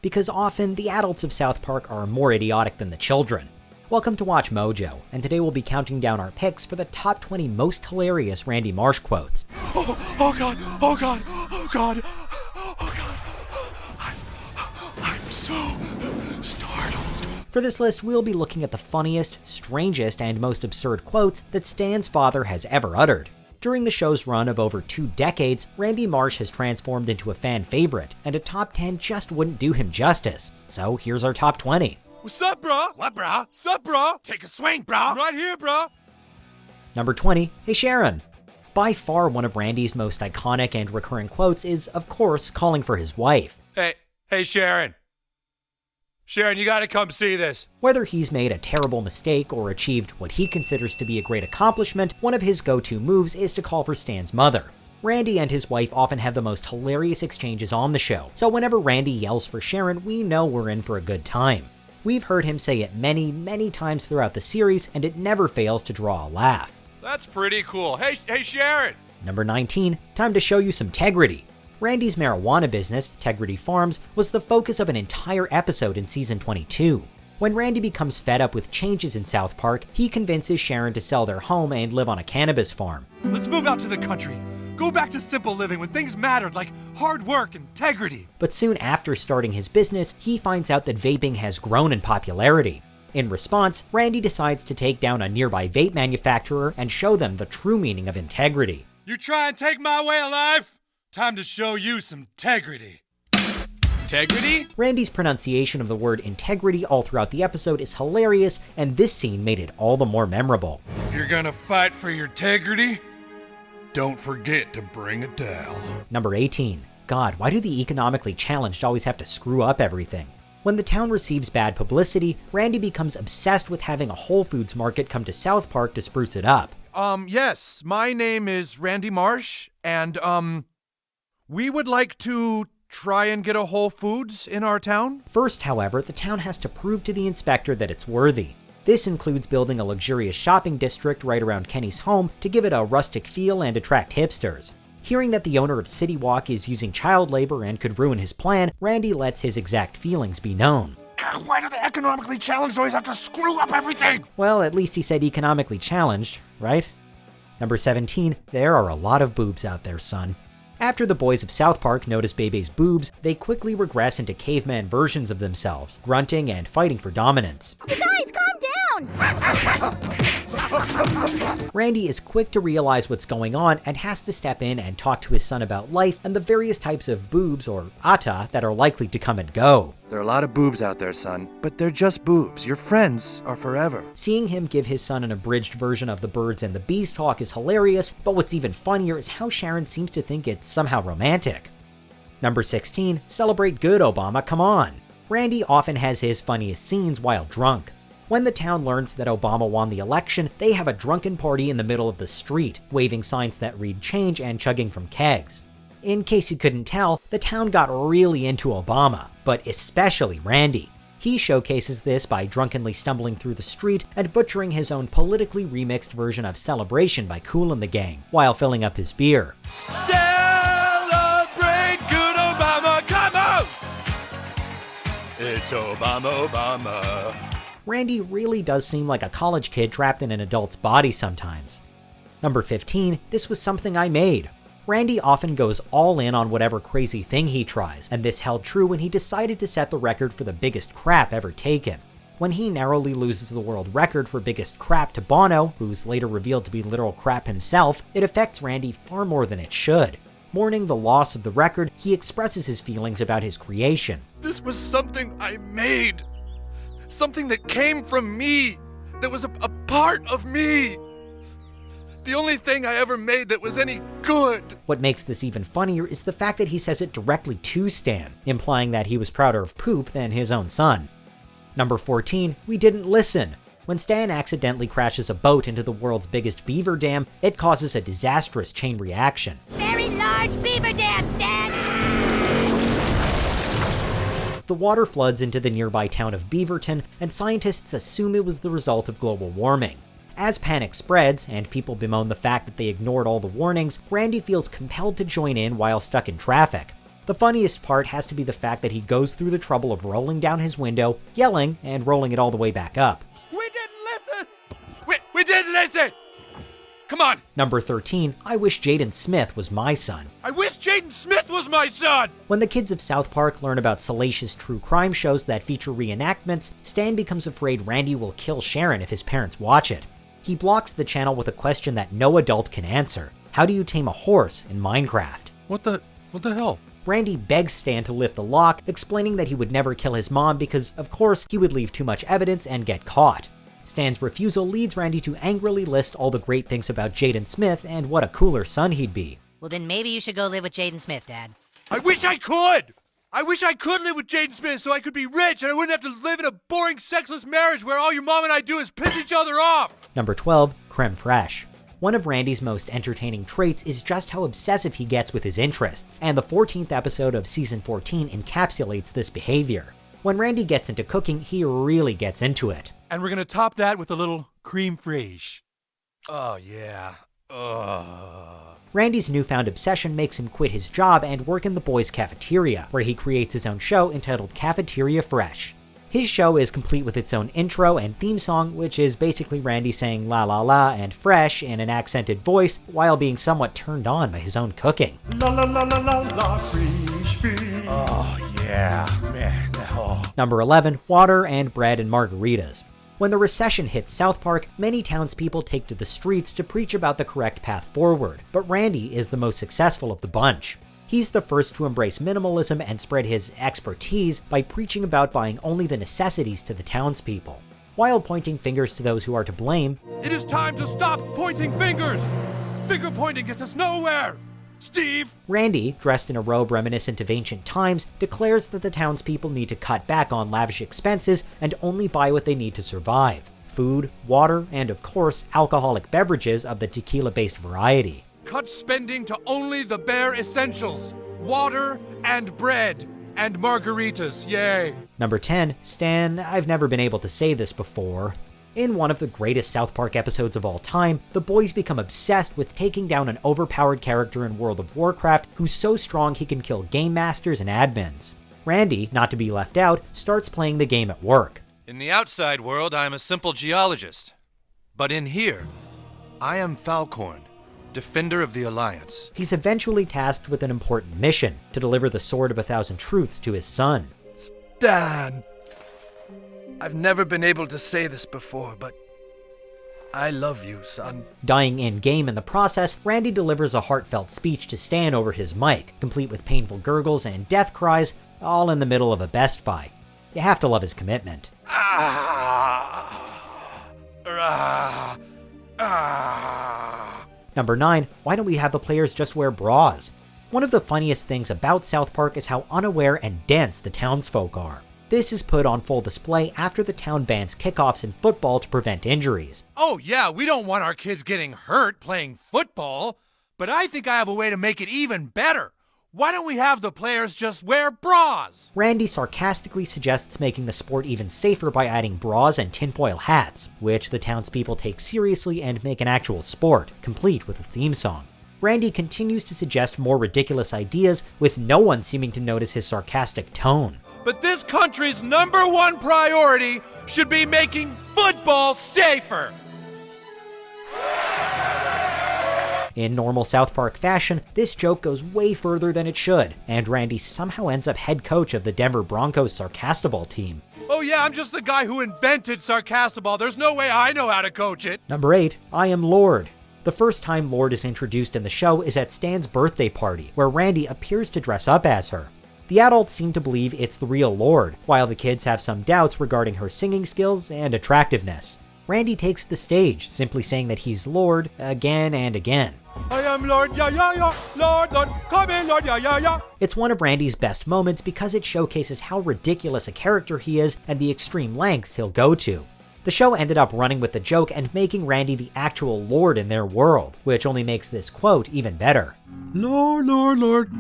because often the adults of South Park are more idiotic than the children. Welcome to Watch Mojo, and today we'll be counting down our picks for the top 20 most hilarious Randy Marsh quotes. Oh god, oh god, oh god, oh god. I'm so startled. For this list, we'll be looking at the funniest, strangest, and most absurd quotes that Stan's father has ever uttered. During the show's run of over 2 decades, Randy Marsh has transformed into a fan favorite, and a top 10 just wouldn't do him justice. So here's our top 20. What's up, bro? What, bro? Sup, bro? Take a swing, bro. Right here, bro. Number 20, Hey Sharon. By far one of Randy's most iconic and recurring quotes is, of course, calling for his wife. Hey, Sharon. Sharon, you gotta come see this. Whether he's made a terrible mistake or achieved what he considers to be a great accomplishment, one of his go-to moves is to call for Stan's mother. Randy and his wife often have the most hilarious exchanges on the show, so whenever Randy yells for Sharon, we know we're in for a good time. We've heard him say it many, many times throughout the series, and it never fails to draw a laugh. That's pretty cool. Hey, Sharon. Number 19, time to show you some Tegridy. Randy's marijuana business, Tegridy Farms, was the focus of an entire episode in season 22. When Randy becomes fed up with changes in South Park, he convinces Sharon to sell their home and live on a cannabis farm. Let's move out to the country. Go back to simple living when things mattered, like hard work and integrity. But soon after starting his business, he finds out that vaping has grown in popularity. In response, Randy decides to take down a nearby vape manufacturer and show them the true meaning of integrity. You try and take my way of life? Time to show you some integrity. Integrity? Randy's pronunciation of the word integrity all throughout the episode is hilarious, and this scene made it all the more memorable. If you're gonna fight for your integrity, don't forget to bring a towel. Number 18. God, why do the economically challenged always have to screw up everything? When the town receives bad publicity, Randy becomes obsessed with having a Whole Foods market come to South Park to spruce it up. Yes, my name is Randy Marsh, and, we would like to try and get a Whole Foods in our town. First, however, the town has to prove to the inspector that it's worthy. This includes building a luxurious shopping district right around Kenny's home to give it a rustic feel and attract hipsters. Hearing that the owner of City Walk is using child labor and could ruin his plan, Randy lets his exact feelings be known. God, why do the economically challenged always have to screw up everything? Well, at least he said economically challenged, right? Number 17, there are a lot of boobs out there, son. After the boys of South Park notice Bebe's boobs, they quickly regress into caveman versions of themselves, grunting and fighting for dominance. You guys, calm down! Randy is quick to realize what's going on and has to step in and talk to his son about life and the various types of boobs, or ata, that are likely to come and go. There are a lot of boobs out there, son, but they're just boobs. Your friends are forever. Seeing him give his son an abridged version of the birds and the bees talk is hilarious, but what's even funnier is how Sharon seems to think it's somehow romantic. Number 16, celebrate good, Obama, come on. Randy often has his funniest scenes while drunk. When the town learns that Obama won the election, they have a drunken party in the middle of the street, waving signs that read change and chugging from kegs. In case you couldn't tell, the town got really into Obama, but especially Randy. He showcases this by drunkenly stumbling through the street and butchering his own politically remixed version of Celebration by Kool and the Gang, while filling up his beer. Celebrate good Obama, come on! It's Obama. Randy really does seem like a college kid trapped in an adult's body sometimes. Number 15, this was something I made. Randy often goes all in on whatever crazy thing he tries, and this held true when he decided to set the record for the biggest crap ever taken. When he narrowly loses the world record for biggest crap to Bono, who's later revealed to be literal crap himself, it affects Randy far more than it should. Mourning the loss of the record, he expresses his feelings about his creation. This was something I made. Something that came from me, that was a part of me. The only thing I ever made that was any good. What makes this even funnier is the fact that he says it directly to Stan, implying that he was prouder of poop than his own son. Number 14, we didn't listen. When Stan accidentally crashes a boat into the world's biggest beaver dam, it causes a disastrous chain reaction. Very large beaver dam, Stan! The water floods into the nearby town of Beaverton, and scientists assume it was the result of global warming. As panic spreads, and people bemoan the fact that they ignored all the warnings, Randy feels compelled to join in while stuck in traffic. The funniest part has to be the fact that he goes through the trouble of rolling down his window, yelling, and rolling it all the way back up. We didn't listen! We didn't listen! Come on! Number 13, I wish Jaden Smith was my son. I wish Jaden Smith was my son! When the kids of South Park learn about salacious true crime shows that feature reenactments, Stan becomes afraid Randy will kill Sharon if his parents watch it. He blocks the channel with a question that no adult can answer. How do you tame a horse in Minecraft? What the hell? Randy begs Stan to lift the lock, explaining that he would never kill his mom because, of course, he would leave too much evidence and get caught. Stan's refusal leads Randy to angrily list all the great things about Jaden Smith and what a cooler son he'd be. Well, then maybe you should go live with Jaden Smith, Dad. I wish I could! I wish I could live with Jaden Smith so I could be rich and I wouldn't have to live in a boring, sexless marriage where all your mom and I do is piss each other off! Number 12, creme fraiche. One of Randy's most entertaining traits is just how obsessive he gets with his interests, and the 14th episode of Season 14 encapsulates this behavior. When Randy gets into cooking, he really gets into it. And we're gonna top that with a little creme fraiche. Oh, yeah. Ugh. Randy's newfound obsession makes him quit his job and work in the boys' cafeteria, where he creates his own show entitled Cafeteria Fresh. His show is complete with its own intro and theme song, which is basically Randy saying la la la and fresh in an accented voice while being somewhat turned on by his own cooking. La la la la la la, fresh, fresh. Oh, yeah, man. Oh. Number 11, water and bread and margaritas. When the recession hits South Park, many townspeople take to the streets to preach about the correct path forward, but Randy is the most successful of the bunch. He's the first to embrace minimalism and spread his expertise by preaching about buying only the necessities to the townspeople, while pointing fingers to those who are to blame. It is time to stop pointing fingers! Finger pointing gets us nowhere! Steve! Randy, dressed in a robe reminiscent of ancient times, declares that the townspeople need to cut back on lavish expenses and only buy what they need to survive: food, water, and of course, alcoholic beverages of the tequila-based variety. Cut spending to only the bare essentials. Water and bread and margaritas, yay. Number 10, Stan, I've never been able to say this before. In one of the greatest South Park episodes of all time, the boys become obsessed with taking down an overpowered character in World of Warcraft who's so strong he can kill game masters and admins. Randy, not to be left out, starts playing the game at work. In the outside world, I am a simple geologist. But in here, I am Falcorn, defender of the Alliance. He's eventually tasked with an important mission, to deliver the Sword of a Thousand Truths to his son. Stan, I've never been able to say this before, but I love you, son. Dying in-game in the process, Randy delivers a heartfelt speech to Stan over his mic, complete with painful gurgles and death cries, all in the middle of a Best Buy. You have to love his commitment. Number 9, why don't we have the players just wear bras? One of the funniest things about South Park is how unaware and dense the townsfolk are. This is put on full display after the town bans kickoffs in football to prevent injuries. Oh yeah, we don't want our kids getting hurt playing football, but I think I have a way to make it even better. Why don't we have the players just wear bras? Randy sarcastically suggests making the sport even safer by adding bras and tinfoil hats, which the townspeople take seriously and make an actual sport, complete with a theme song. Randy continues to suggest more ridiculous ideas, with no one seeming to notice his sarcastic tone. But this country's #1 priority should be making football safer. In normal South Park fashion, this joke goes way further than it should, and Randy somehow ends up head coach of the Denver Broncos sarcastaball team. Oh yeah, I'm just the guy who invented sarcastaball. There's no way I know how to coach it. Number 8, I Am Lorde. The first time Lorde is introduced in the show is at Stan's birthday party, where Randy appears to dress up as her. The adults seem to believe it's the real Lorde, while the kids have some doubts regarding her singing skills and attractiveness. Randy takes the stage, simply saying that he's Lorde again and again. I am Lord, yeah, yeah, yeah. Lord, Lord, come in, Lord, yeah, yeah, yeah. It's one of Randy's best moments because it showcases how ridiculous a character he is and the extreme lengths he'll go to. The show ended up running with the joke and making Randy the actual Lord in their world, which only makes this quote even better. Lord, Lord, Lord.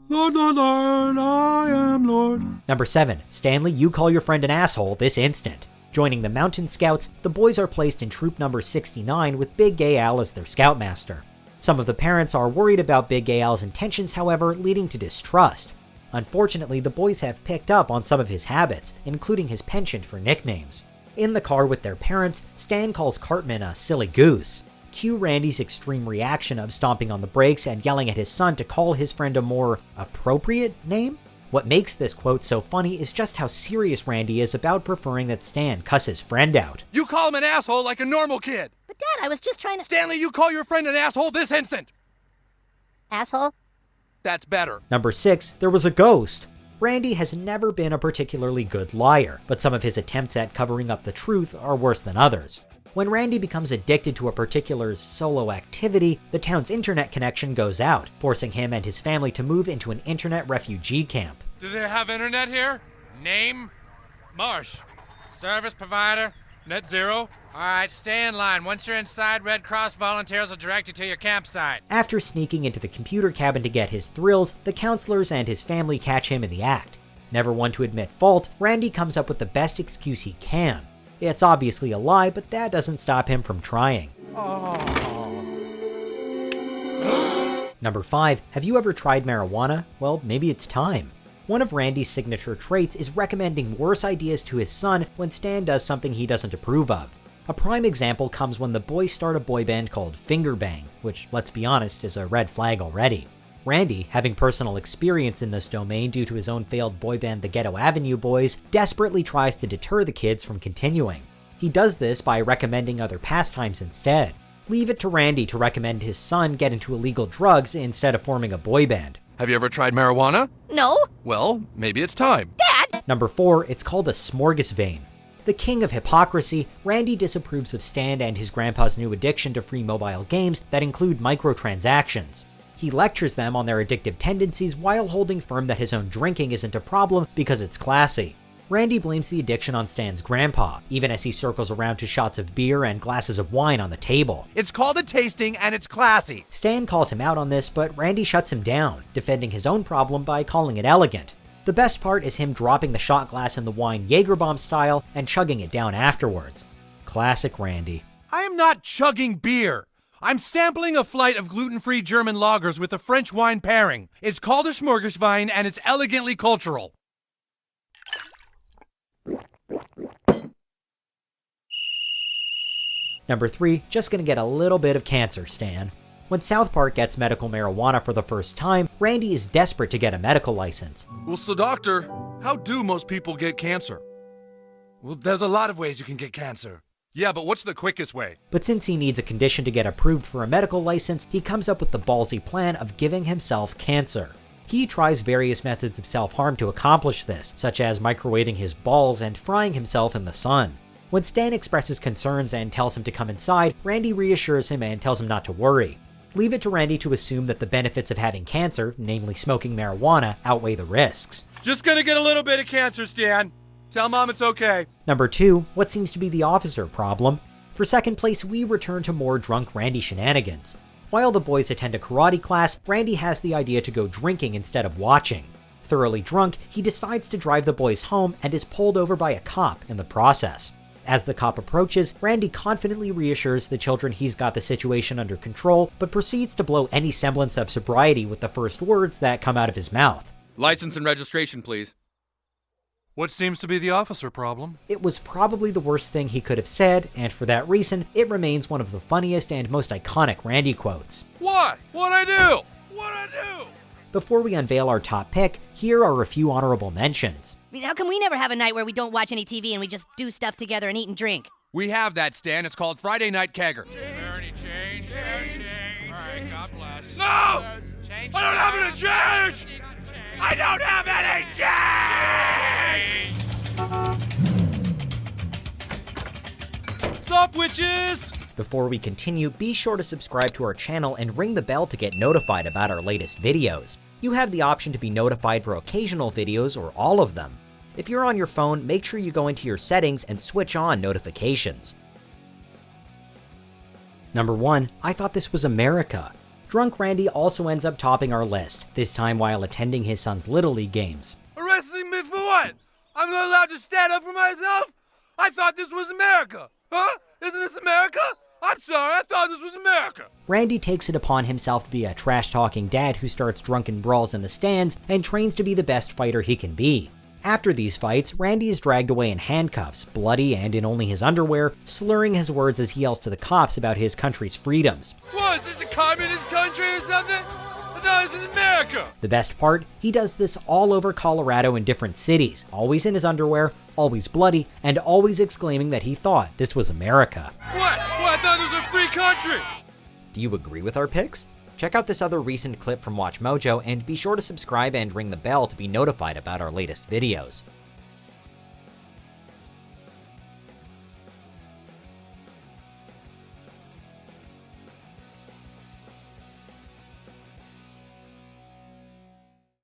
Lord, Lord, Lord, I am Lord. Number 7, Stanley, you call your friend an asshole this instant. Joining the Mountain Scouts, the boys are placed in troop number 69 with Big Gay Al as their Scoutmaster. Some of the parents are worried about Big Al's intentions, however, leading to distrust. Unfortunately, the boys have picked up on some of his habits, including his penchant for nicknames. In the car with their parents, Stan calls Cartman a silly goose. Cue Randy's extreme reaction of stomping on the brakes and yelling at his son to call his friend a more appropriate name? What makes this quote so funny is just how serious Randy is about preferring that Stan cuss his friend out. You call him an asshole like a normal kid. But Dad, I was just trying to... Stanley, you call your friend an asshole this instant. Asshole? That's better. Number 6, there was a ghost. Randy has never been a particularly good liar, but some of his attempts at covering up the truth are worse than others. When Randy becomes addicted to a particular solo activity, the town's internet connection goes out, forcing him and his family to move into an internet refugee camp. Do they have internet here? Name? Marsh. Service provider? Net zero? Alright, stay in line. Once you're inside, Red Cross volunteers will direct you to your campsite. After sneaking into the computer cabin to get his thrills, the counselors and his family catch him in the act. Never one to admit fault, Randy comes up with the best excuse he can. It's obviously a lie, but that doesn't stop him from trying. Number 5, have you ever tried marijuana? Well, maybe it's time. One of Randy's signature traits is recommending worse ideas to his son when Stan does something he doesn't approve of. A prime example comes when the boys start a boy band called Finger Bang, which, let's be honest, is a red flag already. Randy, having personal experience in this domain due to his own failed boy band the Ghetto Avenue Boys, desperately tries to deter the kids from continuing. He does this by recommending other pastimes instead. Leave it to Randy to recommend his son get into illegal drugs instead of forming a boy band. Have you ever tried marijuana? No. Well, maybe it's time. Dad! Number 4, it's called a smorgasvein. The king of hypocrisy, Randy disapproves of Stan and his grandpa's new addiction to free mobile games that include microtransactions. He lectures them on their addictive tendencies while holding firm that his own drinking isn't a problem because it's classy. Randy blames the addiction on Stan's grandpa, even as he circles around to shots of beer and glasses of wine on the table. It's called a tasting and it's classy. Stan calls him out on this, but Randy shuts him down, defending his own problem by calling it elegant. The best part is him dropping the shot glass in the wine Jaegerbomb style and chugging it down afterwards. Classic Randy. I am not chugging beer. I'm sampling a flight of gluten-free German lagers with a French wine pairing. It's called a smorgasvein and it's elegantly cultural. Number 3, just gonna get a little bit of cancer, Stan. When South Park gets medical marijuana for the first time, Randy is desperate to get a medical license. Well, so doctor, how do most people get cancer? Well, there's a lot of ways you can get cancer. Yeah, but what's the quickest way? But since he needs a condition to get approved for a medical license, he comes up with the ballsy plan of giving himself cancer. He tries various methods of self-harm to accomplish this, such as microwaving his balls and frying himself in the sun. When Stan expresses concerns and tells him to come inside, Randy reassures him and tells him not to worry. Leave it to Randy to assume that the benefits of having cancer, namely smoking marijuana, outweigh the risks. Just gonna get a little bit of cancer, Stan. Tell Mom it's okay. Number 2, what seems to be the officer problem. For second place, we return to more drunk Randy shenanigans. While the boys attend a karate class, Randy has the idea to go drinking instead of watching. Thoroughly drunk, he decides to drive the boys home and is pulled over by a cop in the process. As the cop approaches, Randy confidently reassures the children he's got the situation under control, but proceeds to blow any semblance of sobriety with the first words that come out of his mouth. License and registration, please. What seems to be the officer problem? It was probably the worst thing he could have said, and for that reason, it remains one of the funniest and most iconic Randy quotes. What? What'd I do? What'd I do? Before we unveil our top pick, here are a few honorable mentions. I mean, how come we never have a night where we don't watch any TV and we just do stuff together and eat and drink? We have that, Stan. It's called Friday Night Kegger. Is there any change? All right, God bless. No! I don't have any change! I don't have any change! Sup, witches? Before we continue, be sure to subscribe to our channel and ring the bell to get notified about our latest videos. You have the option to be notified for occasional videos or all of them. If you're on your phone, make sure you go into your settings and switch on notifications. Number 1, I thought this was America. Drunk Randy also ends up topping our list, this time while attending his son's Little League games. Arresting me for what? I'm not allowed to stand up for myself? I thought this was America. Huh? Isn't this America? I'm sorry, I thought this was America. Randy takes it upon himself to be a trash-talking dad who starts drunken brawls in the stands and trains to be the best fighter he can be. After these fights, Randy is dragged away in handcuffs, bloody and in only his underwear, slurring his words as he yells to the cops about his country's freedoms. What, is this a communist country or something? I thought this was America. The best part, he does this all over Colorado in different cities, always in his underwear, always bloody, and always exclaiming that he thought this was America. What? Well, I thought this was a free country. Do you agree with our picks? Check out this other recent clip from WatchMojo and be sure to subscribe and ring the bell to be notified about our latest videos.